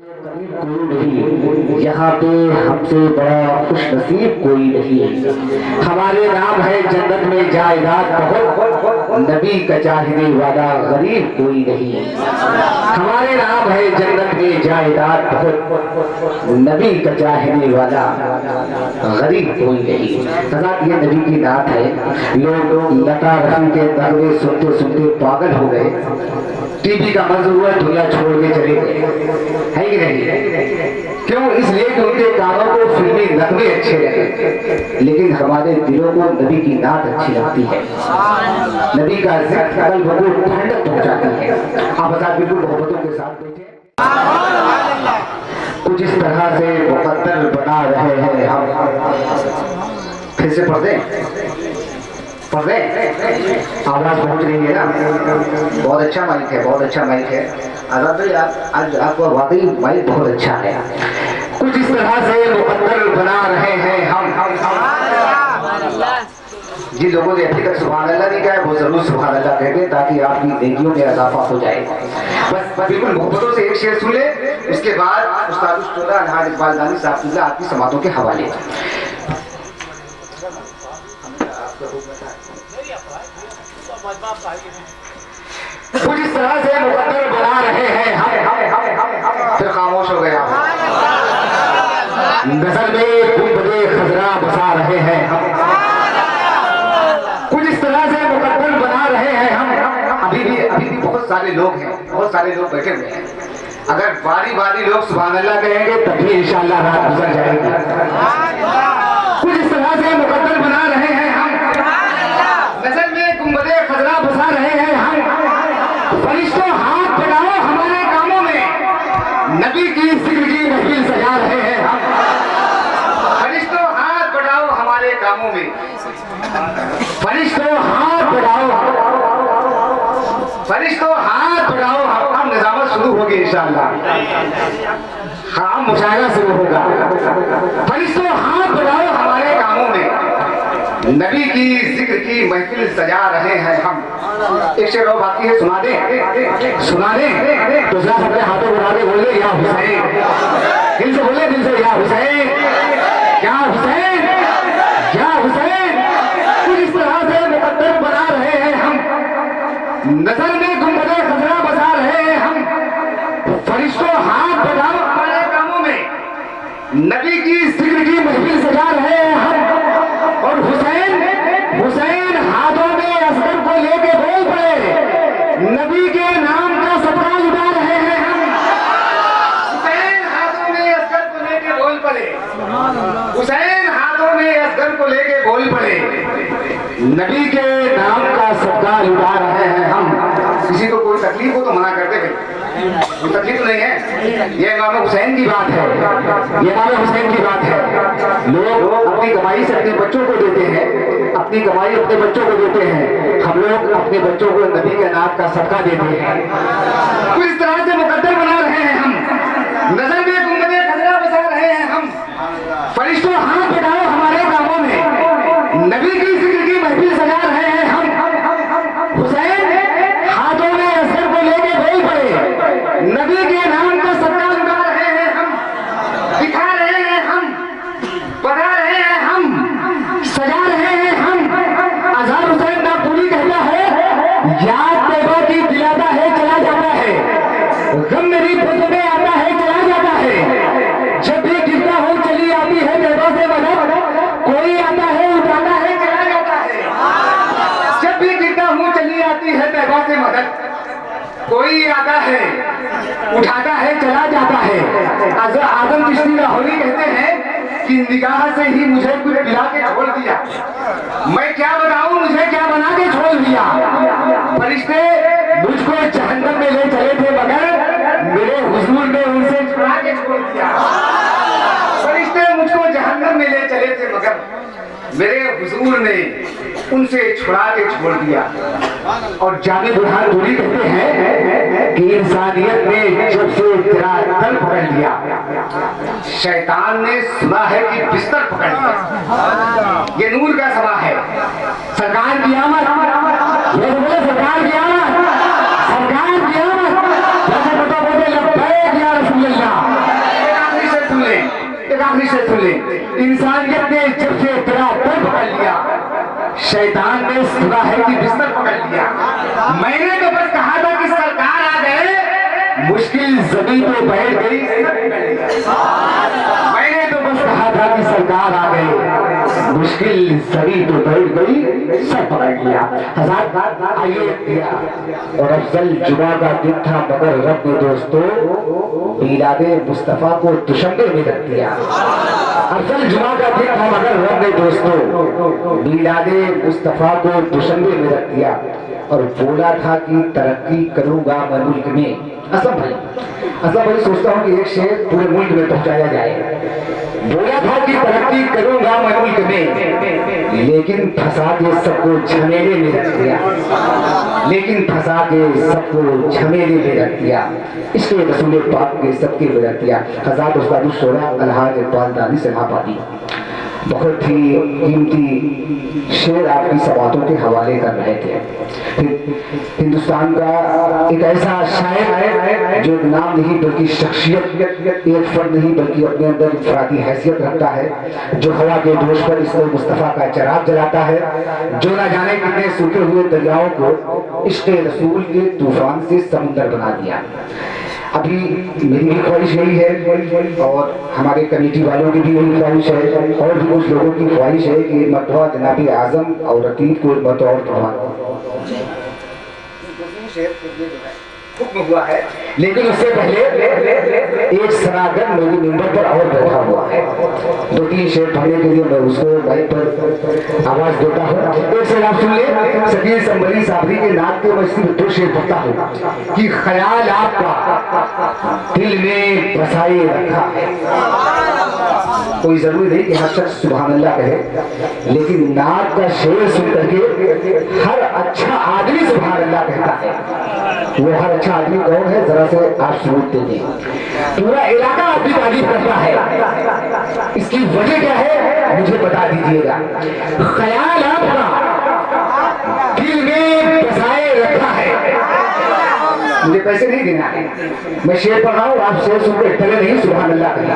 कोई नहीं, यहाँ पे हमसे बड़ा खुश नसीब कोई नहीं। हमारे नाम है जन्नत में जायदाद बहुत, नबी का चाहने वाला गरीब कोई नहीं। हमारे नाम है जन्नत में जायदाद बहुत, नबी का चाहने वाला गरीब कोई नहीं। हज़रत ये नबी की नात है। लोग लता रफी के नगमे सुनते सुनते पागल हो गए, टीवी का मंजूर हुआ, दुनिया छोड़ के चले गए, है कि नहीं? क्यों? इसलिए कि उनके कानों को फिल्मी नगमे अच्छे लगे, लेकिन हमारे दिलों को नबी की नात अच्छी लगती है। नबी का जिक्र कल्ब को ठंडक पहुंचाती है। आप बता बिल्कुल मोहब्बतों के साथ बैठे। कुछ इस तरह से मुकद्दर बना रहे हैं हम। फिर से पढ़ दें, आवाज पहुंच रही है ना? बहुत अच्छा माइक है, बहुत अच्छा माइक है। आजाद भाई आज आपको वाकई माइक बहुत अच्छा है। कुछ इस तरह से मुकद्दर बना रहे हैं हम। जिन लोगों ने अभी तक सुभान अल्लाह नहीं कहा वो जरूर सुभान अल्लाह कह दें, ताकि आपकी नेकियों में इजाफा हो जाए। बस बिल्कुल मोहब्बतों से एक शेर सुन ले, उसके बाद उस्ताद उस्ताद अलहाज इकबाल दानी साहब आपकी समातों के हवाले। कुछ इस तरह से मुकद्दर बना रहे हैं हम। फिर खामोश हो गया। नजर में गुंबदे खजरा बसा रहे हैं हम। कुछ इस तरह से मुकद्दर बना रहे हैं हम। अभी भी बहुत सारे लोग हैं, बहुत सारे लोग बैठे हुए हैं। अगर बारी बारी लोग सुभान अल्लाह कहेंगे तभी इंशाअल्लाह रात गुजर जाएगी। कुछ इस तरह से मुकद्दर बना रहे हैं हम। नजर में गुंबदे खजरा बसा रहे हैं हम। फरिश्तों हाथ बढ़ाओ हमारे कामों में, नबी की जिक्र की महफिल सजा रहे हैं हम। फरिश्तों हाथ बढ़ाओ हमारे कामों में, फरिश्तों हाथ बढ़ाओ, फरिश्तों हाथ बढ़ाओ। हम निजामत शुरू होगी इंशाअल्लाह, हम मुशायरा शुरू होगा। फरिश्तों हाथ बढ़ाओ हमारे कामों में, नबी की जिक्र की महफिल सजा रहे हैं हम। एक शेर और बाकी है, सुना दे, सुना दे। तो जरा अपने हाथों बढ़ा के बोले या हुसैन, दिल से बोले, दिल से या हुसैन, क्या हुसैन, क्या हुसैन। कुछ इस तरह से मुकद्दर बना रहे हैं हम। नजर में गुंबदे खजरा बसा रहे हैं हम। फरिश्तों हाथ बढ़ाओ हमारे कामों में, नबी की जिक्र की महफिल सजा रहे हैं हम। और हुसैन, हुसैन हाथों में अस्कर को लेके बोल पड़े, नबी के नाम का सदका लुटा रहे हैं हम। हुसैन हाथों में अस्कर को लेके बोल पड़े, हुसैन हाथों में अस्कर को लेके बोल पड़े, नबी के नाम का सदका लुटा रहे हैं हम। किसी को कोई तकलीफ हो तो मना करते भाई, कोई तकलीफ नहीं है। ये इमाम हुसैन की बात है, ये इमाम हुसैन की बात है। लोग अपनी कमाई से अपने बच्चों को देते हैं, अपनी कमाई अपने बच्चों को देते हैं। हम लोग अपने बच्चों को नबी के नाम का सदका देते हैं। तो इस तरह से मुकद्दर बना रहे हैं हम। नजर में गुंबदे खजरा बसा रहे हैं हम। फरिश्तों हाथ बढ़ाओ हमारे कामों में, नबी की जिक्र की महफिल सजा रहे हैं हम। हुसैन हाथों में असर को लेके बोल पड़े, नबी के नाम का सदका लुटा रहे हैं हम। दिखा रहे हैं हम, बता रहे हैं हम, सजा रहे हैं हम। अजहर हुसैन नागपुरी कहता है, याद तैबा की दिलाता है चला जाता है, गम मेरी पद में आता है चला जाता है। जब भी गिरता हूँ चली आती है तैबा से मदद, कोई आता है उठाता है चला जाता है। जब भी गिरता हूँ चली आती है तैबा से मदद, कोई आता है उठाता है चला जाता है। आजम चिश्ती लाहौरी कहते हैं कि निगाह से ही मुझे कुछ मिला के छोड़ दिया, मैं क्या बताऊं मुझे क्या बना के छोड़ दिया। फरिश्ते मुझको जहन्नम में ले चले थे मगर मेरे हुजूर ने उनसे छुड़ा के छोड़ दिया। फरिश्ते मुझको जहन्नम में ले चले थे मगर मेरे हुजूर ने उनसे छुड़ा के छोड़ दिया। और जाने बुरहान दूरी कहते हैं कि इंसानियत ने जब से तेरा तल पकड़ लिया, शैतान ने सुना है कि बिस्तर पकड़ लिया। ये नूर का समा है। सरकार की आमद, ये बोले सरकार की आमद, सरकार की आमद। जैसे बता बोले लब्बैक या रसूल अल्लाह, आखिरी से सुन ले। इंसानियत ने जब से तेरा दर पकड़ लिया, शैतान ने सुना है कि बिस्तर पकड़ लिया। मैंने तो बस कहा था कि सरकार आ गए, मुश्किल जमीन पे बैठ गई। मैंने तो बस कहा था कि सरकार आ गई, मुश्किल जमीन पे बैठ गई, सब पकड़ लिया। हज़ार आइए दिया और अफजल जुमा का दिन था, मगर रब ने दोस्तों मीलादे मुस्तफा को दुशंबे में रख दिया। अफजल जुमा का दिन था, मगर रब ने दोस्तों मीलादे मुस्तफा को दुशंबे में रख दिया और बोला था कि तरक्की करूंगा मैं मुल्क में। असलम भाई सोचता हूँ कि एक शेर पूरे मुल्क में पहुंचाया जाए। बोला था कि तरक्की करूंगा मैं मुल्क में, लेकिन फंसा के सबको झमेले में रख दिया, लेकिन फंसा के सबको झमेले में रख दिया, इसके रसूल पाक के सबके में रख दिया। हज़रत उस्ताद शोरा अलहाज इकबाल दानी से पाती बहुत ही कीमती शेर आपकी सवातों के हवाले कर रहे थे। हिंदुस्तान का एक ऐसा शायर जो नाम नहीं बल्कि शख्सियत, एक फर्द नहीं बल्कि अपने अंदर इंफरादी हैसियत रखता है, जो हवा के दोष पर इस्लाम मुस्तफ़ा का चिराग जलाता है, जो न जाने कितने सूखे हुए दरियाओं को इश्क़ रसूल के तूफान से समुंदर बना दिया। अभी मेरी भी ख्वाहिश यही है और हमारे कमेटी वालों की भी यही ख्वाहिश है और भी कुछ लोगों की ख्वाहिश है कि मरतबा जनाब आज़म और रकीब को एक मरतबा और पढ़वा हुक्म हुआ है, लेकिन उससे पहले एक सनातन मेरी मेंबर पर और बैठा हुआ है। 2-3 शेर पढ़ने के लिए मैं उसको माइक पर आवाज देता हूँ। एक शेर आप सुन ले, शकील संबरी साबरी के नाक के मैं सिर्फ 2 शेर पढ़ता हूँ कि ख्याल आपका दिल में बसाए रखा है। कोई जरूरी नहीं कि हर शख्स सुभान अल्लाह कहे, लेकिन नाक का शेर सुन करके हर अच्छा आदमी सुभान अल्लाह कहता है। वो हर अच्छा आदमी कौन है, जरा से आप सबूत दे दें। पूरा इलाका आपकी तारीफ करता है, इसकी वजह क्या है मुझे बता दीजिएगा। ख्याल आपका दिल में बसाए रखा है। मुझे पैसे नहीं देना है, मैं शेर पढ़ रहा हूँ, आप शेर सुनकर पहले नहीं सुभान अल्लाह कहना।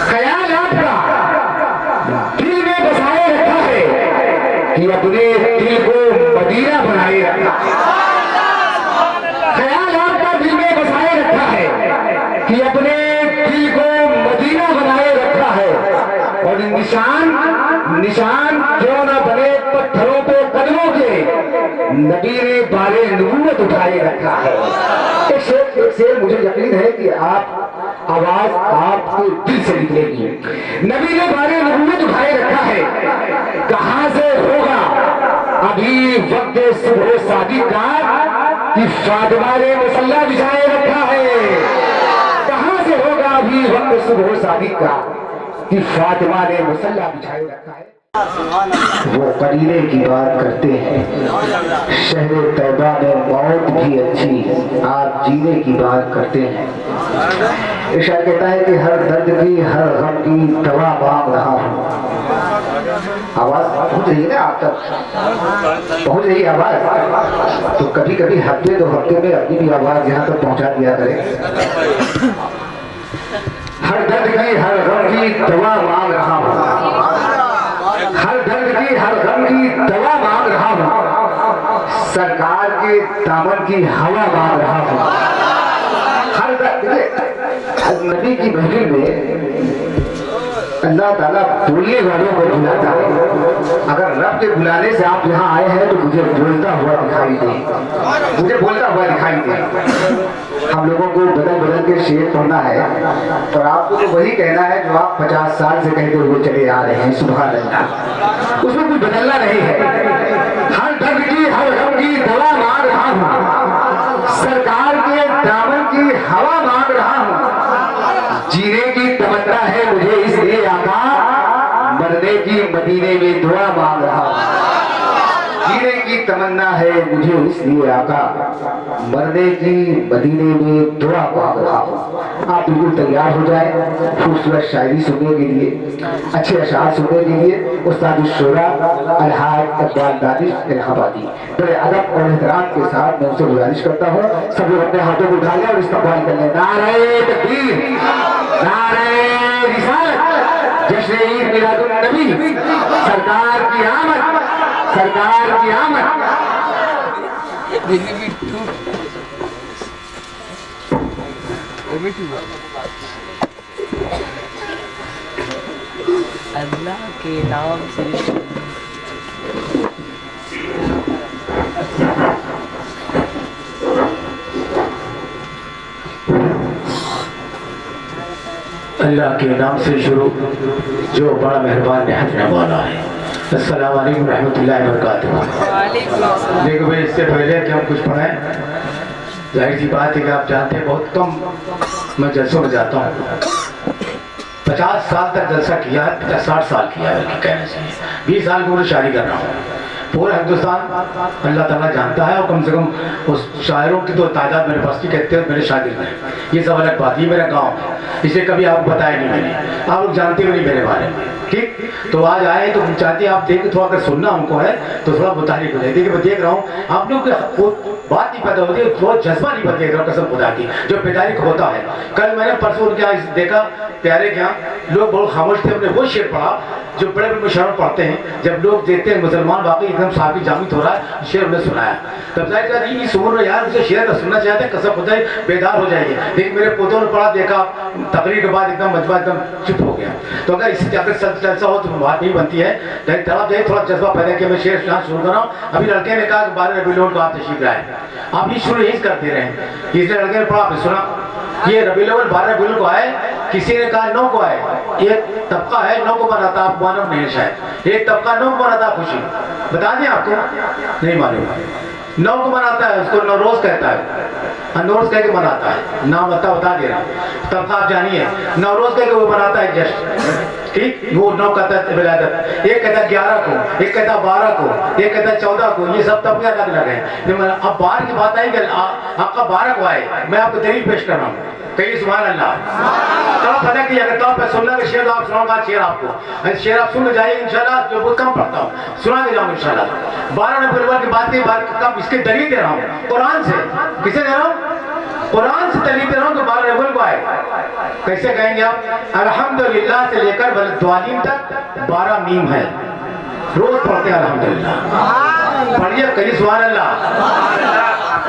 ख्याल आपका दिल में बसाए रखा है कि अपने दिल को मदीना बनाए रखा है। ख्याल आपका दिल में बसाए रखा है कि अपने दिल को मदीना बनाए रखा है और निशान क्यों न बने पत्थरों पे कदमों के, नबी ने बारे नबूवत उठाए रखा है। एक शेर मुझे यकीन है कि आप आवाज आपके दिल से निकलेगी। नबी ने बारे नबूवत उठाए रखा है, कहां से होगा अभी वक्त सुबह सादिक का कि फातिमा ने मुसल्ला बिछाए रखा है। कहां से होगा अभी वक्त सुबह सादिक का कि फातिमा ने मुसल्ला बिछाए रखा है। वो करीने की बात करते हैं, शहर तैबा में मौत भी अच्छी, आप जीने की बात करते हैं। ईशा कहता है कि हर दर्द की हर गम की दवा मांग रहा हूँ। आवाज पहुंच रही है ना आप तक, पहुंच रही आवाज? तो कभी कभी हफ्ते 2 हफ्ते में अपनी भी आवाज यहाँ तक पहुंचा दिया करें। हर दर्द की हर गम की दवा मांग रहा हूँ, हर दर्द की हर गम की दवा मांग रहा हूँ, सरकार के दामन की हवा मांग रहा हूँ। हर नबी की महफिल में अल्लाह ताला बोलने वालों को बुलाता है। अगर रब के बुलाने से आप यहाँ आए हैं तो मुझे बोलता हुआ दिखाई दे, मुझे बोलता हुआ दिखाई दे। हम लोगों को बदल बदल के शेर पढ़ना है और आपको तो वही कहना है जो आप 50 साल से कहते हुए चले आ रहे हैं। सुभान अल्लाह, उसमें कुछ बदलना नहीं है। हर दर्द की हर गम की दवा मांग रहा हूँ, सरकार के दामन की हवा मांग रहा हूँ, जीने की तमन्ना है मुझे इसलिए आका, मरने की मदीने में दुआ मांग रहा हूँ। जीने की तमन्ना है मुझे इसलिए आका, मरने की मदीने में दुआ मांग रहा हूँ। आप बिल्कुल तैयार हो जाए खूबसूरत शायरी सुनने के लिए, अच्छे अशार सुनने के लिए। उस्ताद शोरा अलहाज इकबाल दानिश इलाहाबादी बड़े अदब और एहतराम के साथ मैं उनसे गुजारिश करता हूँ सब लोग अपने हाथों को उठा लें और इस्तकबाल कर लें। नारे तकबीर, नारे रिसालत। की आमद, सरकार की आमद। अल्लाह के नाम से अल्लाह के नाम से शुरू जो बड़ा मेहरबान रहने वाला है। अस्सलाम वालेकुम रहमतुल्लाहि व बरकातुहू। देखो भाई, इससे पहले कि हम कुछ पढ़ें, जाहिर सी बात है कि आप जानते हैं बहुत कम मैं जलसों में जाता हूँ। 50 साल तक जलसा किया है, 50-60 साल किया है बल्कि कहने से 20 साल की उम्र शायरी कर रहा हूँ। पूरा हिंदुस्तान अल्लाह ताला जानता है और कम से कम उस शायरों की तो तादाद मेरे पास की कहते हैं मेरे शागिर्द हैं। ये सब अलग बात, ये मेरा गाँव है, इसे कभी आपको बताया नहीं मैंने, आप लोग जानते भी नहीं मेरे बारे में। ठीक, तो आज आए तो चाहते हैं आप देखें, थोड़ा अगर सुनना हमको है तो थोड़ा मुतारिफ हो जाए। देखिए मैं देख रहा हूँ आप लोग बात नहीं पैदा होती, थोड़ा जज्बा नहीं देख रहा, कसम खुदा की जो बेदारी होता है। कल मैंने परसों उनके यहाँ देखा, प्यारे के यहाँ लोग बहुत खामोश थे, हमने वो शेर पढ़ा जो बड़े बड़े मुशावर पढ़ते हैं, जब लोग देखते हैं मुसलमान वाकई एकदम साफी जामित हो रहा है, शेर उन्हें सुनाया। तब जाहिर है इस उम्र में यार मुझे शेर सुनना चाहते हैं, कसम खुदा बेदार हो जाएगी। लेकिन मेरे पोतों ने पढ़ा, देखा, तकरीर के बाद एकदम मजबा एकदम चुप हो गया। तो अगर इससे अगर जलसा हो तो बात नहीं बनती है, थोड़ा जज्बा पैदा किया। मैं शेर यहाँ शुरू कर रहा हूँ। अभी लड़के ने कहा कि 12 रबीउल अव्वल को आप तशरीफ लाए, आप ये शुरू यही करते रहे, इसलिए लड़के ने पढ़ा, आपने सुना ये रबीउल अव्वल 12 रबीउल को आए, किसी ने कहा 9 को आए। एक तबका है 9 को मनाता, आप मालूम नहीं शायद, एक तबका 9 को मनाता खुशी, बता दें आपको, नहीं मालूम। 9 को मनाता है, उसको नौरोज कहता है, नौरोज कह के मनाता है, नाम बता दे रहा हूँ, तबका आप जानिए, नौरोज कह के वो मनाता है जश्न। ठीक, वो 9 कहता है विलादत, एक कहता है 11 को, एक कहता है 12 को, एक कहता है 14 को, ये सब तबके अलग अलग है। अब 12 की बात आई कि आपका 12 को आए, मैं आपको दलील पेश कर रहा हूँ, कहिए सुभान अल्लाह। तो पता कि अगर तो सुनना के शेर आप सुनाऊंगा, शेर आपको शेर आप सुन जाइए इंशाल्लाह, जो बहुत कम पढ़ता हूँ सुना के जाऊंगा इंशाल्लाह। 12 रबीउल अव्वल की बात कब इसके दलील दे रहा हूँ कुरान से, किसे दे रहा हूँ? कुरान से दलील दे रहा हूँ कि 12 रबीउल को आए। कैसे कहेंगे आप? अल्हम्दुलिल्लाह से लेकर वलद्वालिन तक 12 मीम है, रोज पढ़ते हैं अल्हम्दुलिल्लाह, पढ़िए कहिए सुभान अल्लाह।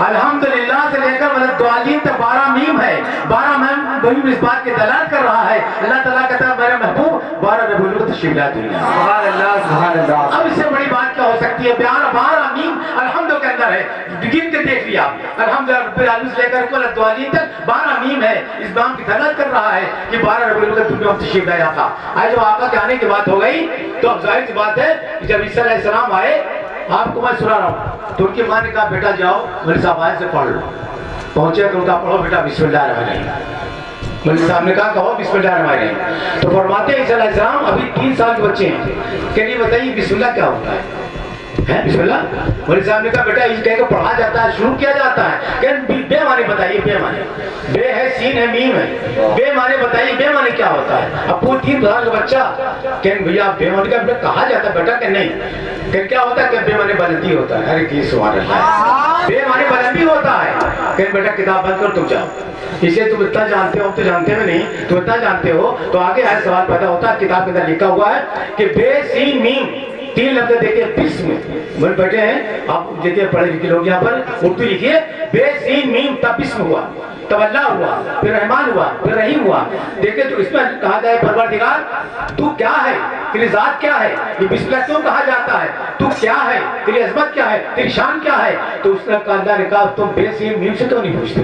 अल्हम्दुलिल्लाह से लेकर वलद्वालिन तक 12 मीम है, 12 मीम वही इस बात की दलाल कर रहा है, अल्लाह ताला कहता है मेरे महबूब 12 रबीउल अव्वल तशरीफ ला दुनिया। सुभान अल्लाह, सुभान अल्लाह। अब इससे बड़ी बात क्या हो सकती है? 12 मीम अल्हम्दुलिल्लाह के अंदर है, गिन के देख लिया अल्हम्दुलिल्लाह रब्बिल आलमीन से लेकर वलद्वालिन तक 12 मीम है, इस बात की दलाल कर रहा है कि 12 रबीउल अव्वल दुनिया में तशरीफ लाया आका। आज जब आका के आने की बात हो गई तो अब जाहिर सी बात है कि जब ईसा अलैहिस्सलाम आए, आपको मैं सुना रहा हूँ, तो उनकी माँ ने कहा बेटा जाओ मेरे साहब आए से पढ़ लो। पहुंचे तो उनका पढ़ो बेटा बिस्मिल्लाह रहमान रहीम। मौलवी साहब ने कहा कहो बिस्मिल्लाह रहमान रहीम। तो फरमाते हैं ईसा अलैहिस्सलाम अभी 3 साल के बच्चे हैं, कि नहीं बताइए बिस्मिल्लाह क्या होता है बिस्मिल्लाह? मौलवी साहब ने कहा बेटा इस कह के पढ़ा जाता है, शुरू किया जाता है, कहते बे माने बताइए, बे माने, बे है सीन है मीम है, बे माने बताइए बे माने क्या होता है? अब वो 3 साल का बच्चा कहते भैया बे माने का बेटा कहा जाता है बेटा, कि नहीं कहते क्या होता है? कि बे माने बुलंदी होता है। अरे की सुभान अल्लाह, बे माने बुलंदी होता है। कहते बेटा किताब बंद कर तुम जाओ, इसे तुम इतना जानते हो, तो जानते हो नहीं, तुम इतना जानते हो तो आगे है सवाल पैदा होता है। किताब के अंदर लिखा हुआ है कि बे सीन मीम 3 लफ्ज देखिए, बिस्म बोल बैठे हैं आप, देखिए पढ़े लिखे लोग यहाँ पर उर्दू लिखिए, बे सीन मीम तब बिस्म हुआ, तब अल्लाह हुआ, फिर रहमान हुआ, फिर रहीम हुआ। देखिए तो इसमें कहा जाए परवरदिगार तू क्या है, तेरी जात क्या है, ये बिस्मिल्लाह क्यों कहा जाता है, तू क्या है, तेरी अजमत क्या है, तेरी शान क्या है? तो उसने अल्लाह ने कहा तुम बे सीन मीम से क्यों नहीं पूछते,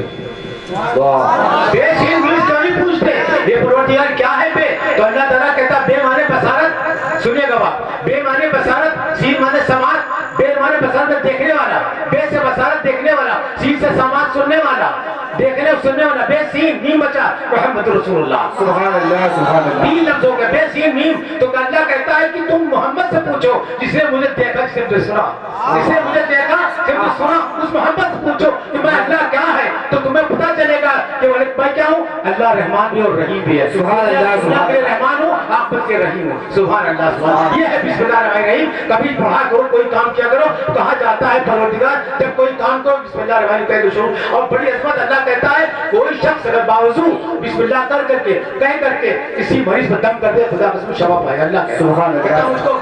बे सीन मीम क्यों नहीं पूछते, ये परवरदिगार क्या है बे? तो अल्लाह ताला कहता बे माने बसारत, सुनिएगा बात, बे माने बसारत, सीन माने समात, बे माने बसारत देखने वाला, बे से बसारत देखने वाला, सीन से समात सुनने वाला, देखने और सुनने वाला, बे सीन मीम बचा मोहम्मद रसूलुल्लाह। सुभान अल्लाह, सुभान अल्लाह। 3 लफ्ज हो गए, बे सीन मीम। तो अल्लाह कहता है कि तुम मोहम्मद से पूछो जिसने मुझे देखा, जिसने मुझे सुना, जिसने मुझे देखा, जिसने मुझे सुना, उस मोहम्मद से पूछो कि मैं अल्लाह क्या है, तो तुम्हें पता चलेगा कि मैं क्या हूँ। अल्लाह रहमान भी और रहीम भी है। सुभान अल्लाह, दुनिया के रहमान हो, आखिरत के रहीम हो। सुभान अल्लाह, सुभान। ये है बिस्मिल्लाहिर्रहमानिर्रहीम। कभी पढ़ा करो, कोई काम किया करो, कहा जाता है परवरदिगार जब कोई काम करो बिस्मिल्लाहिर्रहमानिर्रहीम कह शुरू। और बड़ी अजमत अल्लाह कहता है कोई शख्स अगर बावजूद बिस्मिल्लाह कर करके कह करके किसी मरीज पर दम कर दे, खुदा कसम शफा पाएगा। अल्लाह सुभान अल्लाह। उसको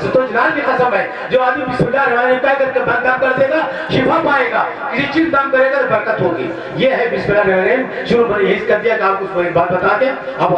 तो जलाल की कसम है, जो आदमी बिस्मिल्लाहिर्रहमानिर्रहीम कह करके दम कर देगा शिफा पाएगा, किसी चीज दम करेगा तो बरकत होगी। ये है बिस्मिल्लाहिर्रहमानिर्रहीम। शुरू में यही कर दिया कि आपको एक बात बता दें। अब